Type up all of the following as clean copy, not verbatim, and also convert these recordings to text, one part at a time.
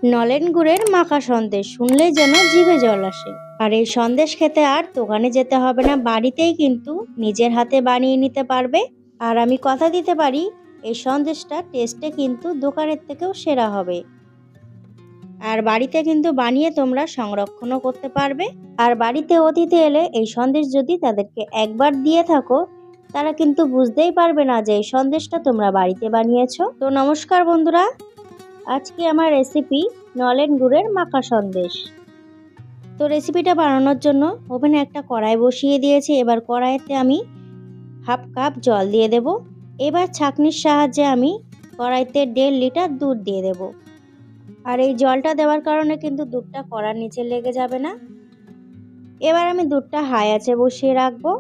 নলেন গুড়ের মাখা সন্দেশ শুনলেই যেন জিভে জল আসে। আর এই সন্দেশ খেতে আর দোকানে যেতে হবে না, বাড়িতেই কিন্তু নিজের হাতে বানিয়ে নিতে পারবে। আর আমি কথা দিতে পারি, এই সন্দেশটা টেস্টে কিন্তু দোকানের থেকেও সেরা হবে। আর বাড়িতে কিন্তু বানিয়ে তোমরা সংরক্ষণও করতে পারবে। আর বাড়িতে অতিথি এলে এই সন্দেশ যদি তাদেরকে একবার দিয়ে থাকো, তারা কিন্তু বুঝতেই পারবে না যে এই সন্দেশটা তোমরা বাড়িতে বানিয়েছো। তো নমস্কার বন্ধুরা, আজকে আমার রেসিপি নলেন গুড়ের মাখা সন্দেশ। তো রেসিপিটা বানানোর জন্য ওভেনে একটা কড়াই বসিয়ে দিয়েছি। এবার কড়াইতে আমি হাফ কাপ জল দিয়ে দেব। এবার ছাঁকনির সাহায্যে আমি কড়াইতে 1.5 লিটার দুধ দিয়ে দেব। আর এই জলটা দেওয়ার কারণে কিন্তু দুধটা কড়ার নিচে লেগে যাবে না। এবার আমি দুধটা হাই আঁচে বসিয়ে রাখবো।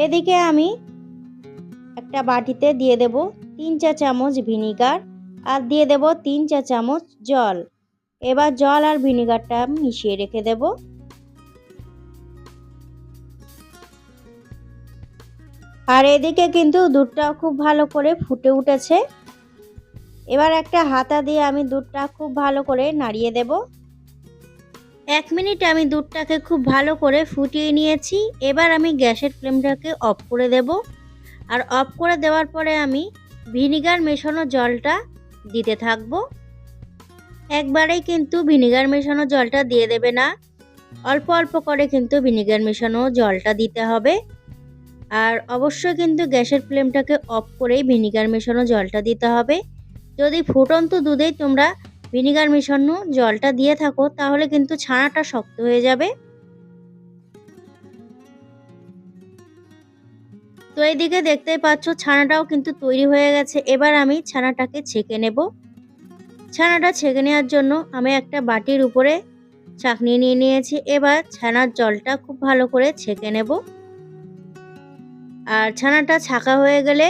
এদিকে আমি একটা বাটিতে দিয়ে দেব 3 চা চামচ ভিনিগার আর দিয়ে দেব 3 চা চামচ জল। এবার জল আর ভিনিগারটা মিশিয়ে রেখে দেব। আর এদিকে কিন্তু দুধটা খুব ভালো করে ফুটে উঠেছে। এবার একটা হাতা দিয়ে আমি দুধটা খুব ভালো করে নাড়িয়ে দেব। 1 মিনিট আমি দুধটাকে খুব ভালো করে ফুটিয়ে নিয়েছি। এবার আমি গ্যাসের ফ্লেমটাকে অফ করে দেব। আর অফ করে দেওয়ার পরে আমি ভিনিগার মেশানো জলটা দিতে থাকবো। একবারেই কিন্তু ভিনিগার মেশানো জলটা দিয়ে দেবে না, অল্প অল্প করে কিন্তু ভিনিগার মেশানো জলটা দিতে হবে। আর অবশ্যই কিন্তু গ্যাসের ফ্লেমটাকে অফ করেই ভিনিগার মেশানো জলটা দিতে হবে। যদি ফুটন্ত দুধেই তোমরা ভিনিগার মেশানো জলটা দিয়ে থাকো, তাহলে কিন্তু ছানাটা শক্ত হয়ে যাবে। তো এইদিকে দেখতেই পাচ্ছ ছানাটাও কিন্তু তৈরি হয়ে গেছে। এবার আমি ছানাটাকে ছেঁকে নেব। ছানাটা ছেঁকে নেওয়ার জন্য আমি একটা বাটির উপরে ছাঁকনি নিয়ে নিয়েছি। এবার ছানার জলটা খুব ভালো করে ছেঁকে নেব। আর ছানাটা ছাঁকা হয়ে গেলে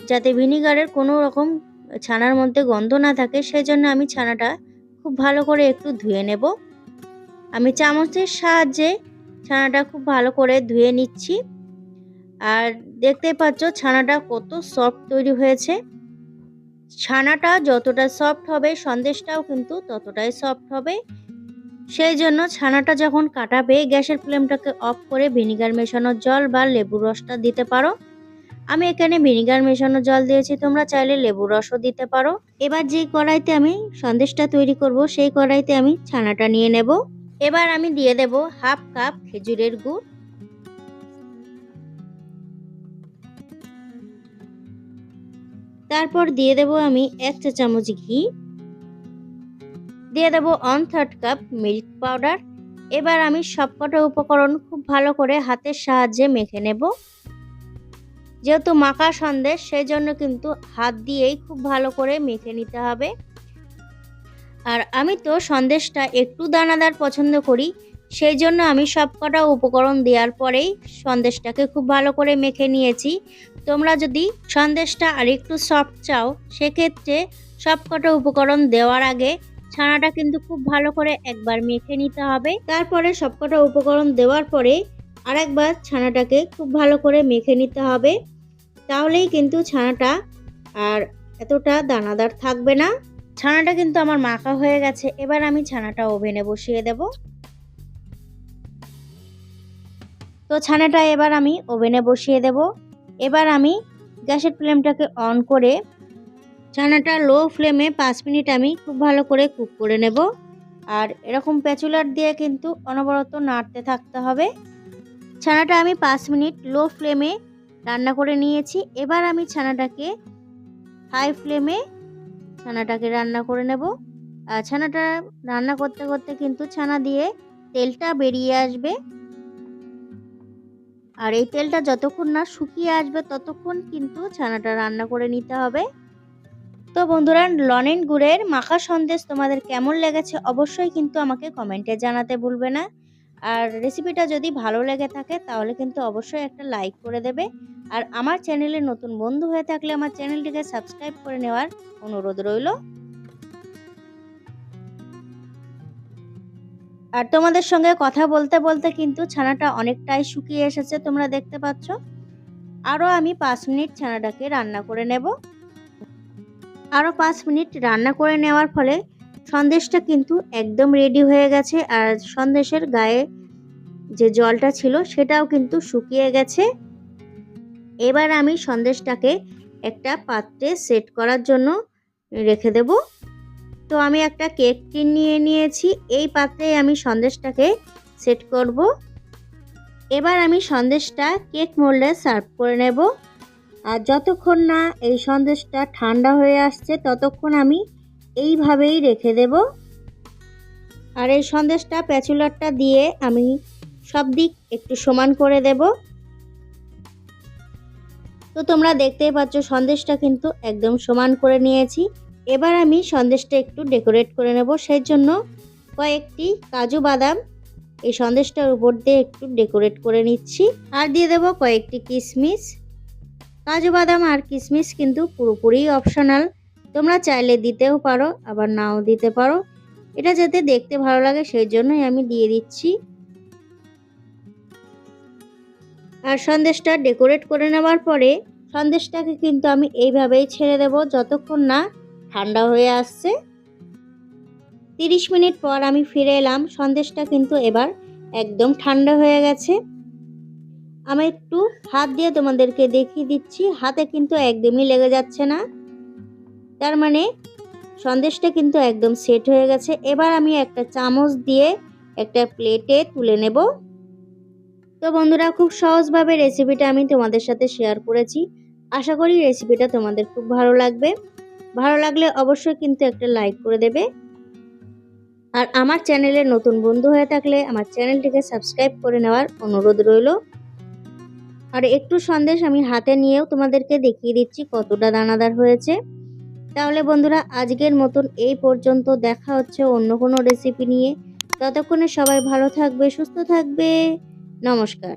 যাতে ভিনিগারের কোনো রকম ছানার মধ্যে গন্ধ না থাকে, সেই জন্য আমি ছানাটা খুব ভালো করে একটু ধুয়ে নেব। আমি চামচের সাহায্যে ছানাটা খুব ভালো করে ধুয়ে নিচ্ছি। আর দেখতেই পাচ্ছ ছানাটা কত সফট তৈরি হয়েছে। ছানাটা যতটা সফট হবে সন্দেশটাও কিন্তু ততটাই সফট হবে। সেই জন্য ছানাটা যখন কাটাবে গ্যাসের ফ্লেমটাকে অফ করে ভিনিগার মেশানো জল বা লেবুর রসটা দিতে পারো। আমি এখানে ভিনিগার মেশানো জল দিয়েছি, তোমরা চাইলে লেবুর রসও দিতে পারো। এবার যে কড়াইতে আমি সন্দেশটা তৈরি করব সেই কড়াইতে আমি ছানাটা নিয়ে নেব। এবার আমি দিয়ে দেব হাফ কাপ খেজুরের গুড়, তারপর দিয়ে দেব আমি 1 চা চামচ ঘি, দিয়ে দেব 1/3 কাপ মিল্ক পাউডার। এবার আমি সবকটা উপকরণ খুব ভালো করে হাতের সাহায্যে মেখে নেব। যেহেতু মাখা সন্দেশ, সেই জন্য কিন্তু হাত দিয়েই খুব ভালো করে মেখে নিতে হবে। আর আমি তো সন্দেশটা একটু দানাদার পছন্দ করি, সেই জন্য আমি সবকটা উপকরণ দেওয়ার পরেই সন্দেশটাকে খুব ভালো করে মেখে নিয়েছি। তোমরা যদি সন্দেশটা আর একটু সফট চাও, সেক্ষেত্রে সবকটা উপকরণ দেওয়ার আগে ছানাটা কিন্তু খুব ভালো করে একবার মেখে নিতে হবে। তারপরে সবকটা উপকরণ দেওয়ার পরে আরেকবার ছানাটাকে খুব ভালো করে মেখে নিতে হবে। তাহলেই কিন্তু ছানাটা আর এতটা দানাদার থাকবে না। ছানাটা কিন্তু আমার মাখা হয়ে গেছে। এবার আমি ছানাটা ওভেনে বসিয়ে দেব। তো ছানাটা এবার আমি ওভেনে বসিয়ে দেব। এবার আমি গ্যাসের ফ্লেমটাকে অন করে ছানাটা লো ফ্লেমে 5 মিনিট আমি খুব ভালো করে কুক করে নেব। আর এরকম প্যাচুলার দিয়ে কিন্তু অনবরত নাড়তে থাকতে হবে। ছানাটা আমি 5 মিনিট লো ফ্লেমে রান্না করে নিয়েছি। এবার আমি ছানাটাকে হাই ফ্লেমে রান্না করে নেব। আর ছানাটা রান্না করতে করতে কিন্তু ছানা দিয়ে তেলটা বেরিয়ে আসবে। আর এই তেলটা যতক্ষণ না শুকিয়ে আসবে ততক্ষণ কিন্তু ছানাটা রান্না করে নিতে হবে। তো বন্ধুরা, নলেন গুড়ের মাখা সন্দেশ তোমাদের কেমন লেগেছে অবশ্যই কিন্তু আমাকে কমেন্টে জানাতে ভুলবে না। আর রেসিপিটা যদি ভালো লেগে থাকে তাহলে কিন্তু অবশ্যই একটা লাইক করে দেবে। আর আমার চ্যানেলে নতুন বন্ধু হয়ে থাকলে আমার চ্যানেলটিকে সাবস্ক্রাইব করে নেওয়ার অনুরোধ রইল। আর তোমাদের সঙ্গে কথা বলতে বলতে কিন্তু ছানাটা অনেকটাই শুকিয়ে এসেছে, তোমরা দেখতে পাচ্ছ। আরও আমি 5 মিনিট ছানাটাকে রান্না করে নেব। আরও 5 মিনিট রান্না করে নেওয়ার ফলে সন্দেশটা কিন্তু একদম রেডি হয়ে গেছে আর সন্দেশের গায়ে যে জলটা ছিল সেটাও কিন্তু শুকিয়ে গেছে। এবার আমি সন্দেশটাকে একটা পাত্রে সেট করার জন্য রেখে দেব। তো আমি একটা কেক টিন নিয়ে নিয়েছি, এই পাত্রে আমি সন্দেশটাকে সেট করব। এবার আমি সন্দেশটা কেক মোল্ডে সার্ভ করে নেব। আর যতক্ষণ না এই সন্দেশটা ঠান্ডা হয়ে আসছে ততক্ষণ আমি এইভাবেই রেখে দেব। আর এই সন্দেশটা প্যাচুলারটা দিয়ে আমি সব দিক একটু সমান করে দেব। তো তোমরা দেখতেই পাচ্ছ সন্দেশটা কিন্তু একদম সমান করে নিয়েছি। এবার আমি সন্দেশটা একটু ডেকোরেট করে নেব, সেই জন্য কয়েকটি কাজু বাদাম এই সন্দেশটার উপর দিয়ে একটু ডেকোরেট করে নিচ্ছি। আর দিয়ে দেব কয়েকটি কিশমিশ। কাজু বাদাম আর কিশমিশ কিন্তু পুরোপুরি অপশনাল, তোমরা চাইলে দিতেও পারো আবার নাও দিতে পারো, এটা যাতে দেখতে ভালো লাগে সেই জন্যই আমি দিয়ে দিচ্ছি। আর সন্দেশটা ডেকোরেট করে নেওয়ার পরে সন্দেশটাকে কিন্তু আমি এইভাবেই ছেড়ে দেব যতক্ষণ না ঠান্ডা হয়ে আসছে। 30 মিনিট পর আমি ফিরে এলাম, সন্দেশটা কিন্তু এবার একদম ঠান্ডা হয়ে গেছে। আমি একটু হাত দিয়ে তোমাদেরকে দেখিয়ে দিচ্ছি, হাতে কিন্তু একদমই লেগে যাচ্ছে না, তার মানে সন্দেশটা কিন্তু একদম সেট হয়ে গেছে। এবার আমি একটা চামচ দিয়ে একটা প্লেটে তুলে নেব। তো বন্ধুরা, খুব সহজভাবে রেসিপিটা আমি তোমাদের সাথে শেয়ার করেছি। আশা করি রেসিপিটা তোমাদের খুব ভালো লাগবে। ভালো লাগলে অবশ্যই কিন্তু একটা লাইক করে দেবে। আর আমার চ্যানেলে নতুন বন্ধু হয়ে থাকলে আমার চ্যানেলটিকে সাবস্ক্রাইব করে নেওয়ার অনুরোধ রইল। আর একটু সন্দেশ আমি হাতে নিয়েও তোমাদেরকে দেখিয়ে দিচ্ছি কতটা দানাদার হয়েছে। তাহলে বন্ধুরা, আজকের মতন এই পর্যন্ত, দেখা হচ্ছে অন্য কোনো রেসিপি নিয়ে। ততক্ষণে সবাই ভালো থাকবে, সুস্থ থাকবে। নমস্কার।